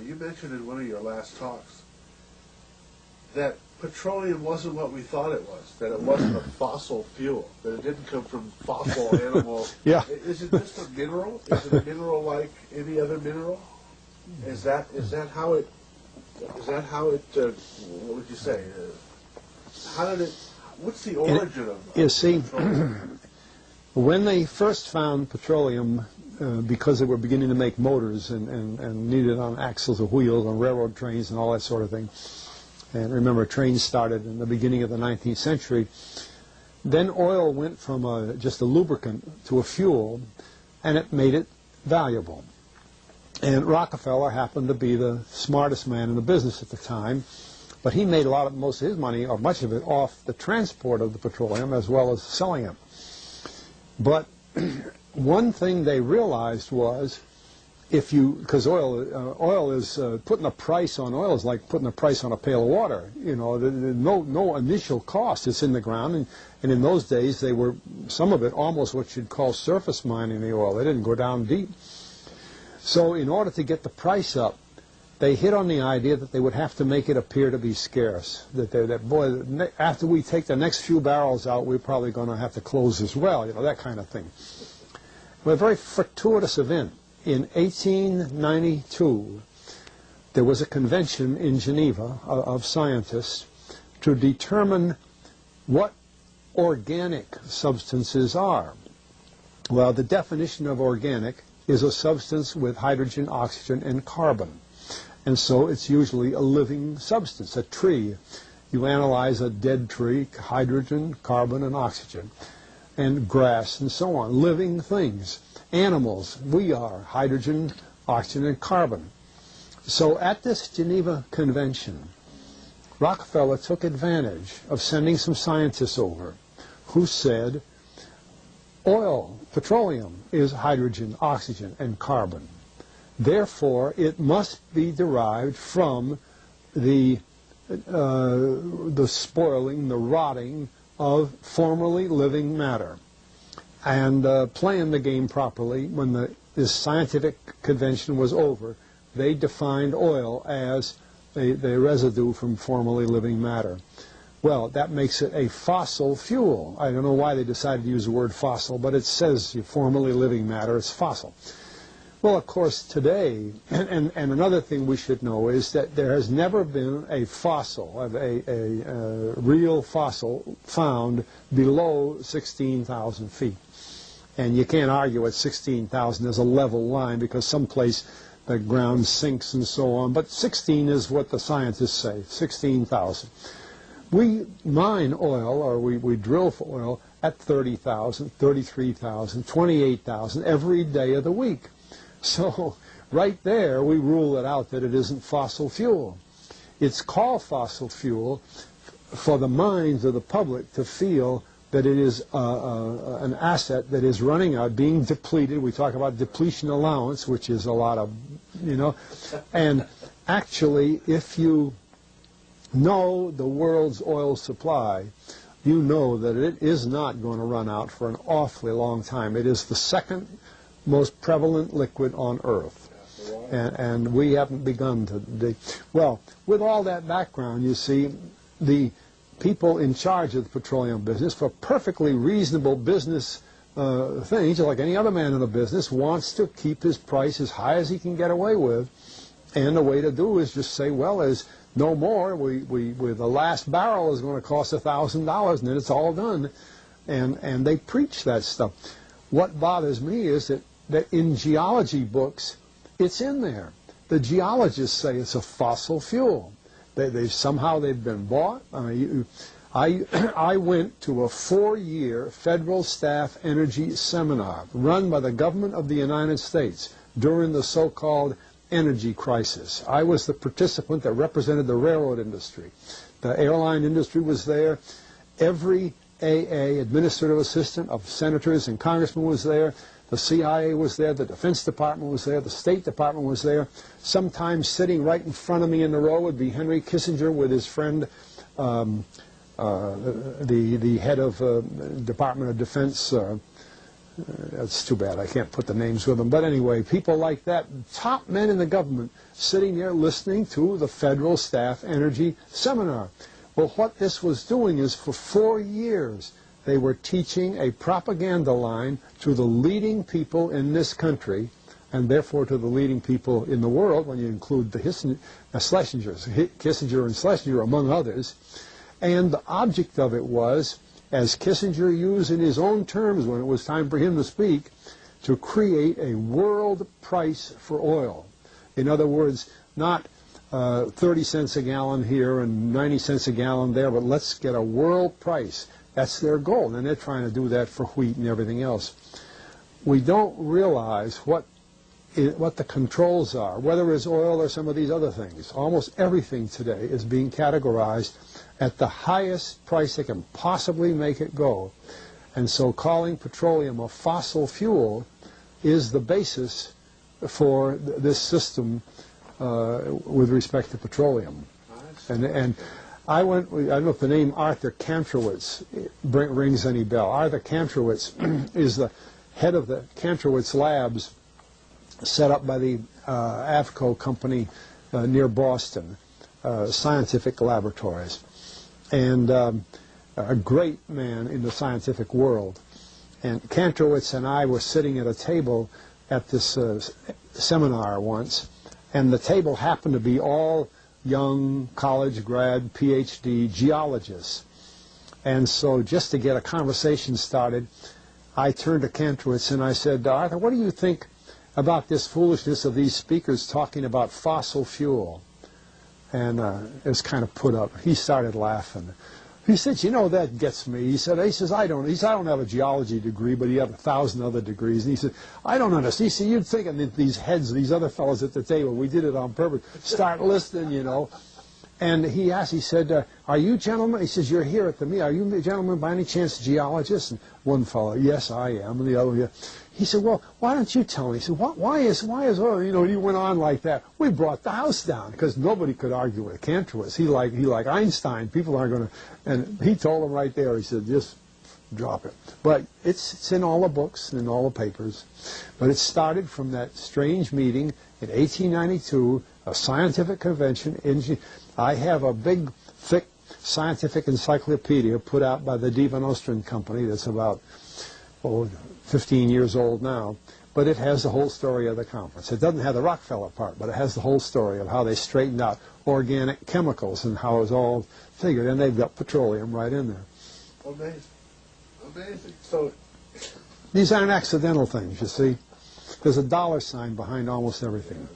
you mentioned in one of your last talks that petroleum wasn't what we thought it was, that it wasn't a fossil fuel, that it didn't come from fossil animals. Yeah. Is it just a mineral? Is it a mineral like any other mineral? Is that how it, what would you say? What's the origin of You see, petroleum? when they first found petroleum, because they were beginning to make motors and needed on axles of wheels on railroad trains and all that sort of thing, and remember trains started in the beginning of the 19th century, then oil went from just a lubricant to a fuel, and it made it valuable. And Rockefeller happened to be the smartest man in the business at the time, but he made most of his money, or much of it, off the transport of the petroleum as well as selling it. But one thing they realized was, because oil is putting a price on oil is like putting a price on a pail of water. You know, no initial cost. It's in the ground, and in those days they were, some of it almost what you'd call surface mining the oil. They didn't go down deep. So in order to get the price up, they hit on the idea that they would have to make it appear to be scarce. That after we take the next few barrels out, we're probably going to have to close as well. You know, that kind of thing. Well, a very fortuitous event. In 1892, there was a convention in Geneva of scientists to determine what organic substances are. Well, the definition of organic is a substance with hydrogen, oxygen, and carbon. And so it's usually a living substance, a tree. You analyze a dead tree, hydrogen, carbon, and oxygen, and grass, and so on, living things. Animals, we are hydrogen, oxygen, and carbon. So at this Geneva Convention, Rockefeller took advantage of sending some scientists over who said, oil, petroleum, is hydrogen, oxygen, and carbon. Therefore, it must be derived from the spoiling, the rotting of formerly living matter. And playing the game properly, when this scientific convention was over, they defined oil as the residue from formerly living matter. Well, that makes it a fossil fuel. I don't know why they decided to use the word fossil, but it says formerly living matter is fossil. Well, of course, today, and another thing we should know is that there has never been a fossil, a real fossil, found below 16,000 feet. And you can't argue at 16,000 as a level line because someplace the ground sinks and so on. But 16 is what the scientists say, 16,000. We mine oil, or we drill for oil, at 30,000, 33,000, 28,000 every day of the week. So right there we rule it out that it isn't fossil fuel. It's called fossil fuel for the minds of the public to feel that it is an asset that is running out, being depleted. We talk about depletion allowance, which is a lot of, you know. And actually, if you know the world's oil supply, you know that it is not going to run out for an awfully long time. It is the second most prevalent liquid on Earth. And we haven't begun to... Well, with all that background, you see, the people in charge of the petroleum business, for perfectly reasonable business things, like any other man in the business, wants to keep his price as high as he can get away with. And the way to do is just say, well, there's no more. With the last barrel is going to cost $1,000, and then it's all done. And they preach that stuff. What bothers me is that in geology books, it's in there. The geologists say it's a fossil fuel. Somehow they've been bought. I went to a 4-year federal staff energy seminar run by the government of the United States during the so-called energy crisis. I was the participant that represented the railroad industry. The airline industry was there. Every AA, administrative assistant of senators and congressmen, was there. The CIA was there, the Defense Department was there, the State Department was there. Sometimes sitting right in front of me in the row would be Henry Kissinger with his friend, the head of Department of Defense, That's too bad. I can't put the names with them. But anyway, people like that, top men in the government, sitting there listening to the Federal Staff Energy Seminar. Well, what this was doing is for 4 years, they were teaching a propaganda line to the leading people in this country, and therefore to the leading people in the world, when you include the Schlesingers, Kissinger and Schlesinger, among others. And the object of it was, as Kissinger used in his own terms when it was time for him to speak, to create a world price for oil. In other words, not 30 cents a gallon here and 90 cents a gallon there, but let's get a world price. That's their goal, and they're trying to do that for wheat and everything else. We don't realize what the controls are, whether it's oil or some of these other things. Almost everything today is being categorized at the highest price they can possibly make it go. And so calling petroleum a fossil fuel is the basis for this system with respect to petroleum. And I don't know if the name Arthur Kantrowitz rings any bell. Arthur Kantrowitz is the head of the Kantrowitz Labs set up by the AFCO company near Boston, Scientific Laboratories, and a great man in the scientific world. And Kantrowitz and I were sitting at a table at this seminar once, and the table happened to be all young college grad, PhD geologists. And so just to get a conversation started, I turned to Kantrowitz and I said, Arthur, what do you think about this foolishness of these speakers talking about fossil fuel? And it was kind of put up. He started laughing. He said, you know, that gets me. He says, I don't have a geology degree, but he had 1,000 other degrees. And he said, I don't understand. He said, you'd think that these heads, these other fellows at the table, we did it on purpose, start listening, you know. And he asked, he said, are you gentlemen? He says, you're here at the meeting. Are you gentlemen by any chance geologists? And one fellow, yes, I am. And the other, yeah. He said, well, why don't you tell me? He said, why is oil? You know, he went on like that. We brought the house down because nobody could argue with Kantrowitz. He like Einstein. People aren't going to. And he told him right there. He said, just drop it. But it's in all the books and in all the papers. But it started from that strange meeting in 1892, a scientific convention. I have a big, thick scientific encyclopedia put out by the D. Van Oosteren Company that's about 15 years old now, but it has the whole story of the conference. It doesn't have the Rockefeller part, but it has the whole story of how they straightened out organic chemicals and how it was all figured, and they've got petroleum right in there. Amazing. Amazing. So these aren't accidental things, you see. There's a dollar sign behind almost everything.